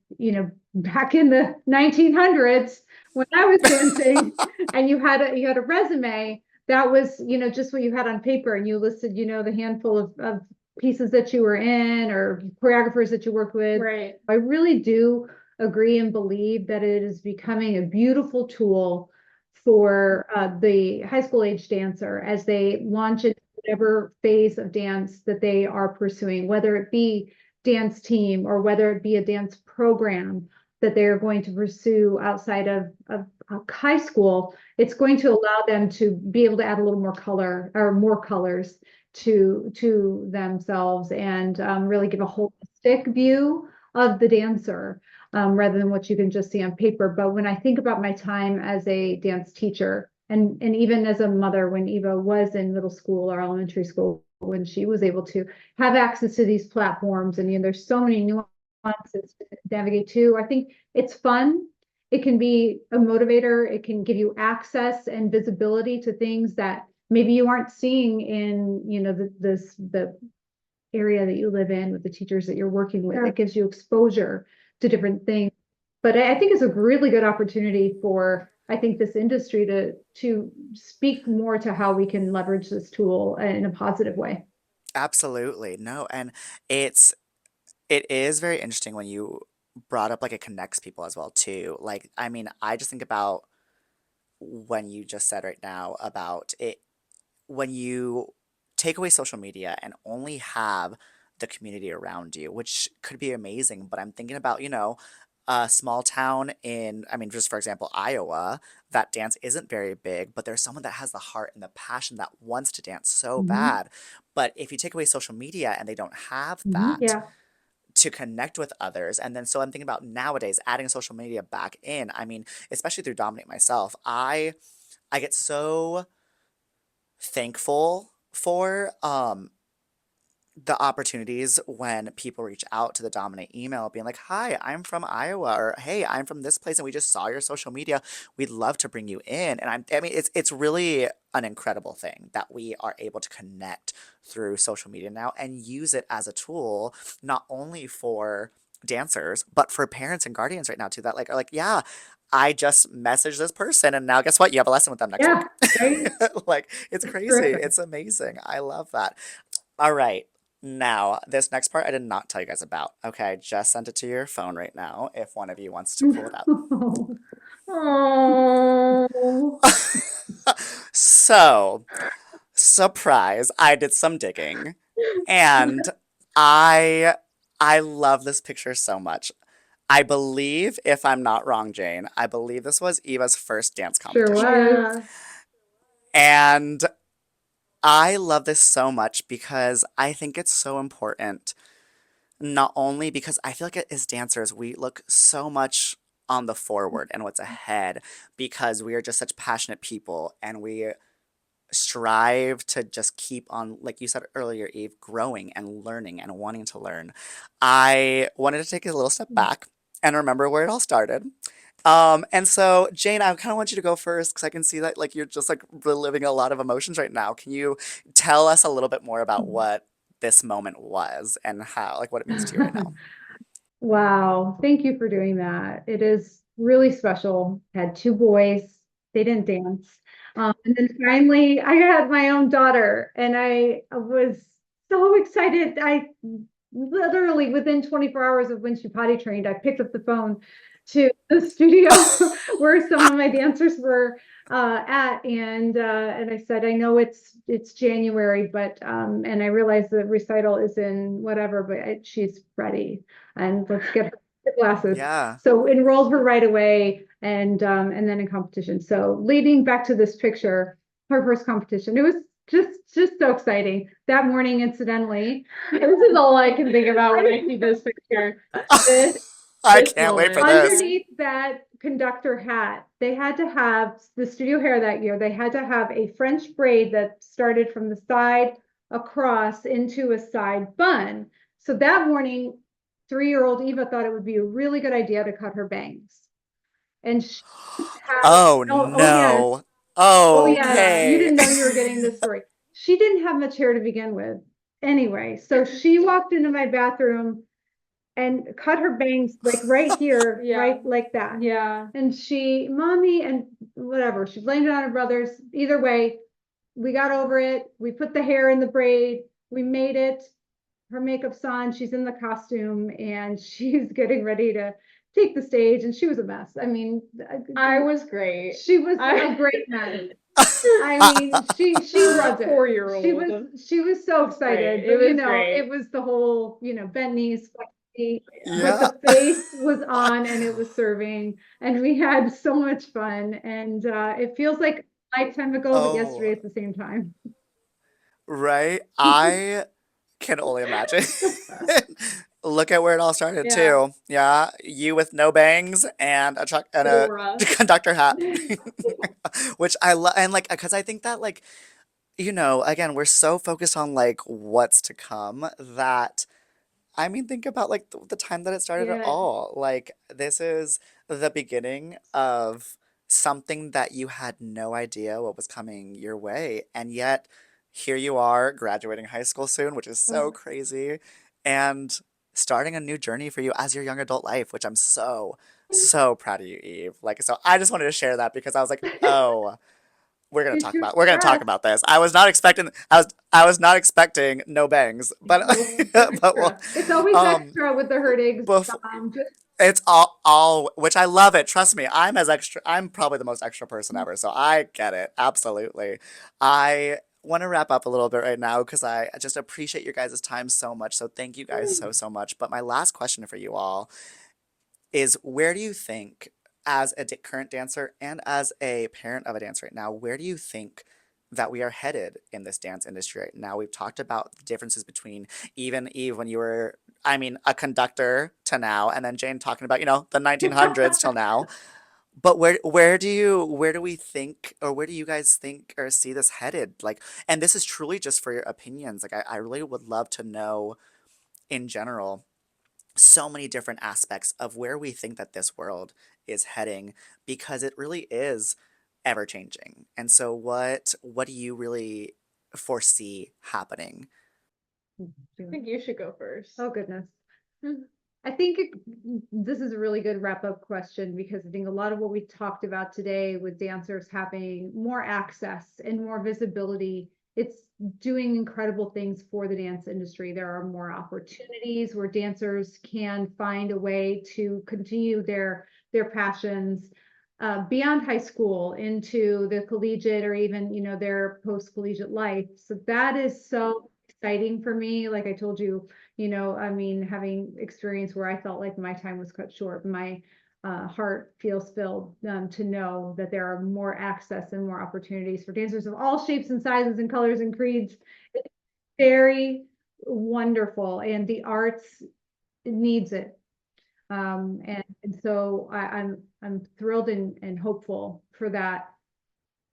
back in the 1900s when I was dancing, and you had a resume that was just what you had on paper, and you listed the handful of pieces that you were in or choreographers that you worked with. Right. I really do agree and believe that it is becoming a beautiful tool for the high school age dancer as they launch into whatever phase of dance that they are pursuing, whether it be dance team or whether it be a dance program that they're going to pursue outside of high school. It's going to allow them to be able to add a little more color or more colors to themselves, and really give a holistic view of the dancer, rather than what you can just see on paper. But when I think about my time as a dance teacher, and even as a mother, when Eva was in middle school or elementary school, when she was able to have access to these platforms, and there's so many nuances to navigate to. I think it's fun. It can be a motivator. It can give you access and visibility to things that maybe you aren't seeing in the area that you live in with the teachers that you're working with. Sure. It gives you exposure to different things. But I think it's a really good opportunity for, I think, this industry to speak more to how we can leverage this tool in a positive way. Absolutely. No, and it is very interesting when you brought up like it connects people as well too. Like, I mean, I just think about when you just said right now about it when you take away social media and only have the community around you, which could be amazing, but I'm thinking about, a small town in, I mean, just for example, Iowa, that dance isn't very big, but there's someone that has the heart and the passion that wants to dance so Mhm. bad. But if you take away social media and they don't have Mhm. that Yeah. to connect with others, and then so I'm thinking about nowadays adding social media back in. I mean, especially through Dominate myself, I get so thankful for the opportunities when people reach out to the Dominate email being like, "Hi, I'm from Iowa," or "Hey, I'm from this place and we just saw your social media. We'd love to bring you in." And I mean it's really an incredible thing that we are able to connect through social media now and use it as a tool not only for dancers but for parents and guardians right now too that like are like, "Yeah, I just messaged this person and now guess what? You have a lesson with them next Yeah. week." Right. Like it's It's crazy. terrific. It's amazing. I love that. All right. Now, this next part I did not tell you guys about. Okay, I just sent it to your phone right now if one of you wants to pull it up. Oh. So, surprise, I did some digging and I I love this picture so much. I believe, if I'm not wrong, Jane, I believe this was Eva's first dance Sure competition. was. Yeah. And I love this so much because I think it's so important. Not only because I feel like as dancers, we look so much on the forward and what's ahead because we are just such passionate people and we strive to just keep on, like you said earlier, Eve, growing and learning and wanting to learn. I wanted to take a little step back and remember where it all started. And so Jane, I kind of want you to go first because I can see that like you're just like reliving a lot of emotions right now. Can you tell us a little bit more about what this moment was and how, like what it means to you right now? Wow. Thank you for doing that. It is really special. Had two boys. They didn't dance. And then finally, I had my own daughter, and I was so excited. I literally, within 24 hours of when she potty trained, I picked up the phone to the studio where some of my dancers were and I said, I know it's January, but and I realize the recital is in whatever, but she's ready, and let's get her the glasses. Yeah. So enrolled her right away, and then in competition. So leading back to this picture, her first competition, it was just so exciting that morning. Incidentally, This is all I can think about when I see this picture. This, I this can't wait for moment. this. underneath that conductor hat, they had to have the studio hair that year. They had to have a French braid that started from the side across into a side bun. So that morning, 3-year-old Eva thought it would be a really good idea to cut her bangs. And she had, Oh oh yes, no. oh yes, you Okay. didn't know you were getting this story. She didn't have much hair to begin with. Anyway, so she walked into my bathroom and cut her bangs like right here, Yeah. right like that. Yeah. And she, mommy, and whatever, she blamed it on her brothers. Either way, we got over it. We put the hair in the braid. We made it. Her makeup's on. She's in the costume and she's getting ready to take the stage. And she was a mess. I mean, I was great. she was a great mess. I mean, she loved it. 4-year-old. She was so excited. Great. It But, you was know, great. it was the whole, bent knees, but Yeah. the face was on and it was serving, and we had so much fun. And it feels like a lifetime ago, but yesterday Oh, at the same time. right. I can only imagine. Look at where it all started Yeah. too. Yeah, you with no bangs and a truck and a Fedora. conductor hat, which I love. And like, because I think that like, again, we're so focused on like what's to come that I mean, think about like the time that it started at Yeah. all. Like, this is the beginning of something that you had no idea what was coming your way. And yet, here you are graduating high school soon, which is so crazy, and starting a new journey for you as your young adult life, which I'm so, so proud of you, Eve. Like, so I just wanted to share that because I was like, oh, we're gonna talk about this. I was not expecting no bangs, but but well, It's always um extra with the Hurtigs. bef- Just it's all which I love it. Trust me, I'm as extra. I'm probably the most extra person ever, so I get it absolutely. I want to wrap up a little bit right now because I just appreciate your guys' time so much. So thank you guys so much. But my last question for you all is where do you think, as a current dancer and as a parent of a dancer right now, where do you think that we are headed in this dance industry right now? We've talked about the differences between even Eve when you were, I mean, a conductor to now, and then Jane talking about, the 1900s till now. But where do we think, or where do you guys think or see this headed? Like, and this is truly just for your opinions. Like, I really would love to know in general so many different aspects of where we think that this world is heading because it really is ever changing. And so what do you really foresee happening? I think you should go first. oh goodness. I think this is a really good wrap-up question because I think a lot of what we talked about today with dancers having more access and more visibility, it's doing incredible things for the dance industry. There are more opportunities where dancers can find a way to continue their passions beyond high school into the collegiate or even, their post-collegiate life. So that is so exciting for me. Like I told you, I mean, having experience where I felt like my time was cut short, my heart feels filled to know that there are more access and more opportunities for dancers of all shapes and sizes and colors and creeds. It's very wonderful, and the arts needs it. And so I'm thrilled and hopeful for that.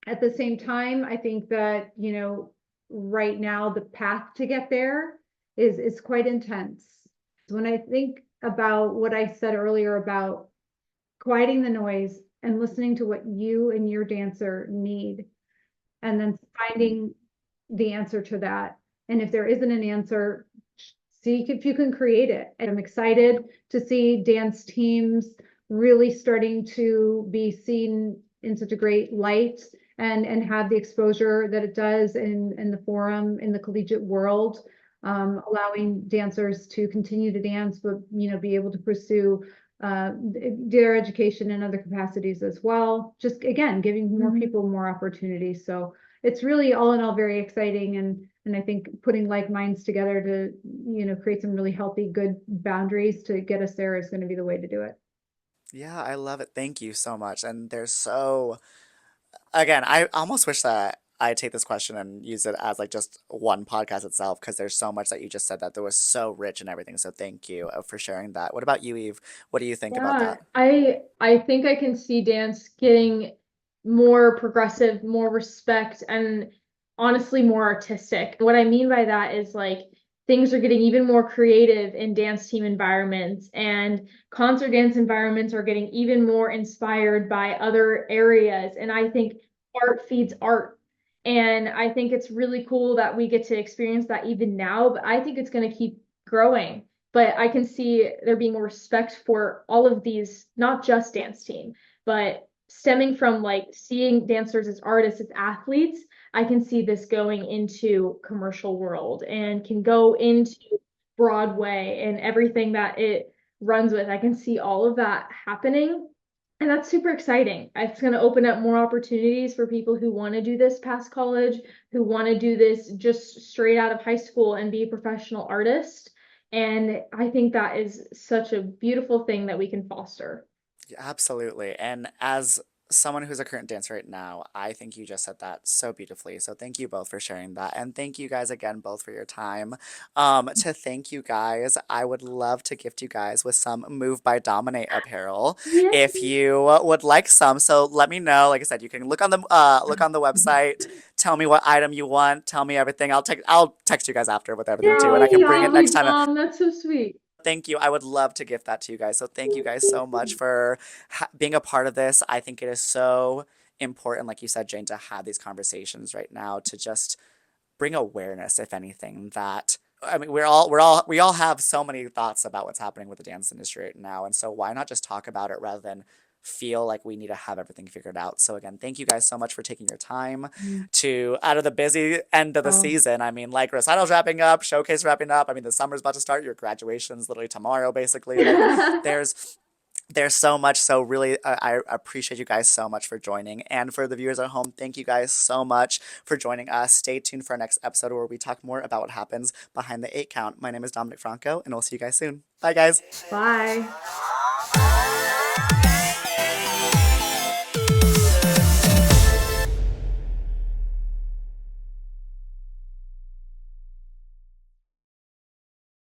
At the same time, I think that, right now the path to get there is quite intense. When I think about what I said earlier about quieting the noise and listening to what you and your dancer need, and then finding the answer to that. And if there isn't an answer, see if you can create it. And I'm excited to see dance teams really starting to be seen in such a great light and have the exposure that it does in the forum, in the collegiate world, allowing dancers to continue to dance, but be able to pursue their education in other capacities as well. Just again, giving more Mhm. people more opportunities. So it's really all in all very exciting, and I think putting like minds together to, create some really healthy, good boundaries to get us there is going to be the way to do it. Yeah, I love it. Thank you so much. And there's so, again, I almost wish that I take this question and use it as like just one podcast itself because there's so much that you just said that was so rich and everything. So thank you for sharing that. What about you, Eve? What do you think about Yeah, that? I think I can see dance getting more progressive, more respect, and honestly more artistic. What I mean by that is like things are getting even more creative in dance team environments, and concert dance environments are getting even more inspired by other areas. And I think art feeds art. And I think it's really cool that we get to experience that even now, but I think it's going to keep growing. But I can see there being more respect for all of these, not just dance team, but stemming from like seeing dancers as artists, as athletes. I can see this going into commercial world and can go into Broadway and everything that it runs with. I can see all of that happening. And that's super exciting. It's going to open up more opportunities for people who want to do this past college, who want to do this just straight out of high school and be a professional artist. And I think that is such a beautiful thing that we can foster. Yeah, absolutely. And as someone who's a current dancer right now, I think you just said that so beautifully. So thank you both for sharing that. And thank you guys again both for your time. To thank you guys, I would love to gift you guys with some Move by Dominate apparel Yeah. if you would like some. So let me know. Like I said, you can look on the website, tell me what item you want, tell me everything. I'll text you guys after with everything too, and I Yay, can bring it next lovely, time. Dom. That's so sweet. Thank you. I would love to gift that to you guys. So thank you guys so much for being a part of this. I think it is so important, like you said, Jane, to have these conversations right now to just bring awareness, if anything, that I mean, we all have so many thoughts about what's happening with the dance industry right now, and so why not just talk about it rather than feel like we need to have everything figured out. So again, thank you guys so much for taking your time Mm. to out of the busy end of the Oh, season. I mean, like recitals wrapping up, showcase wrapping up. I mean, the summer's about to start. Your graduation's literally tomorrow, basically. Like, there's there's so much. So really, I appreciate you guys so much for joining. And for the viewers at home, thank you guys so much for joining us. Stay tuned for our next episode where we talk more about what happens behind the 8 count. My name is Dominic Franco, and we'll see you guys soon. Bye, guys. bye.